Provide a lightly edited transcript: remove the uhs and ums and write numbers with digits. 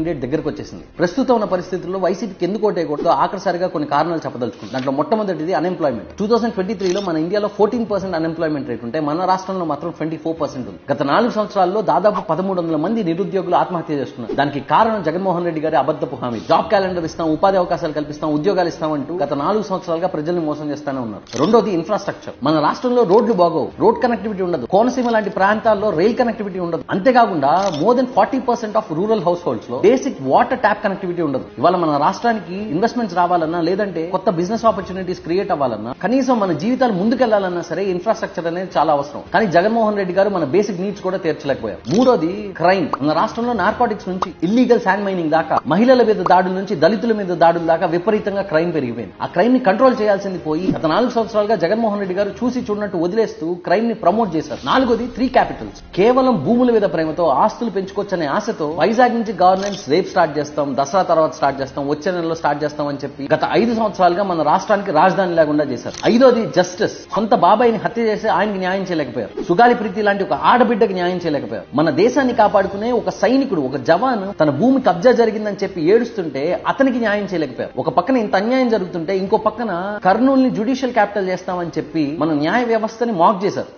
Date దగ్గరకు వచ్చేసింది. ప్రస్తుతం ఉన్న పరిస్థితుల్లో వైసీపీకి ఎందుకు ఓటేయకూడదు ఆఖరిసారిగా కొన్ని కారణాలు చెప్పదలుచుకుంది. దాంట్లో మొట్టమొదటిది అన్ఎంప్లాయ్మెంట్. 2023లో మన ఇండియాలో 14% అన్ఎంప్లాయ్మెంట్ రేట్ ఉంటే మన రాష్ట్రంలో మాత్రం 24% ఉంది. గత 4 సంవత్సరాల్లో దాదాపు 1300 మంది నిరుద్యోగులు ఆత్మహత్య చేస్తున్నారు. దానికి కారణం జగన్మోహన్ రెడ్డి గారి అబద్ధపు హామీ. జాబ్ క్యాలెండర్ ఇస్తాం, ఉపాధి అవకాశాలు కల్పిస్తాం, ఉద్యోగాలు ఇస్తామంటూ గత 4 సంవత్సరాలుగా ప్రజల్ని మోసం చేస్తానే ఉన్నారు. రెండోది ఇన్ఫ్రాస్ట్రక్చర్. మన రాష్ట్రంలో రోడ్లు బాగోవు, రోడ్ కనెక్టివిటీ ఉండదు. కోనసీమ లాంటి ప్రాంతాల్లో రైల్ కనెక్టివిటీ ఉండదు. అంతేకాకుండా more than 40% of rural house holds లో బేసిక్ వాటర్ ట్యాప్ కనెక్టివిటీ ఉండదు. ఇవాళ మన రాష్ట్రానికి ఇన్వెస్ట్మెంట్స్ రావాలన్నా, లేదంటే కొత్త బిజినెస్ ఆపర్చునిటీస్ క్రియేట్ అవ్వాలన్నా, కనీసం మన జీవితాలు ముందుకెళ్లాలన్నా సరే ఇన్ఫ్రాస్ట్రక్చర్ అనేది చాలా అవసరం. కానీ జగన్మోహన్ రెడ్డి గారు మన బేసిక్ నీడ్స్ కూడా తీర్చలేకపోయారు. మూడోది క్రైమ్. మన రాష్ట్రంలో నార్కోటిక్స్ నుంచి ఇల్లీగల్ శాండ్ మైనింగ్ దాకా, మహిళల మీద దాడుల నుంచి దళితుల మీద దాడుల దాకా విపరీతంగా క్రైమ్ పెరిగిపోయింది. ఆ క్రైమ్ ని కంట్రోల్ చేయాల్సింది పోయి గత 4 సంవత్సరాలుగా జగన్మోహన్ రెడ్డి గారు చూసి చూడనట్టు వదిలేస్తూ క్రైమ్ ని ప్రమోట్ చేశారు. నాలుగోది 3 క్యాపిటల్స్. కేవలం భూముల మీద ప్రేమతో, ఆస్తులు పెంచుకోవచ్చనే ఆశతో వైజాగ్ నుంచి గవర్నెన్స్ రేపు స్టార్ట్ చేస్తాం, దసరా తర్వాత స్టార్ట్ చేస్తాం, వచ్చే నెలలో స్టార్ట్ చేస్తాం అని చెప్పి గత 5 సంవత్సరాలుగా మన రాష్ట్రానికి రాజధాని లేకుండా చేశారు. ఐదోది జస్టిస్. సొంత బాబాయిని హత్య చేసి ఆయనకి న్యాయం చేయలేకపోయారు. సుగాలి ప్రీతి లాంటి ఒక ఆడబిడ్డకి న్యాయం చేయలేకపోయారు. మన దేశాన్ని కాపాడుకునే ఒక సైనికుడు, ఒక జవాన్ తన భూమి కబ్జా జరిగిందని చెప్పి ఏడుస్తుంటే అతనికి న్యాయం చేయలేకపోయారు. ఒక పక్కన ఇంత అన్యాయం జరుగుతుంటే ఇంకో పక్కన కర్నూలుని జ్యుడిషియల్ క్యాపిటల్ చేస్తామని చెప్పి మన న్యాయ వ్యవస్థని మాక్ చేశారు.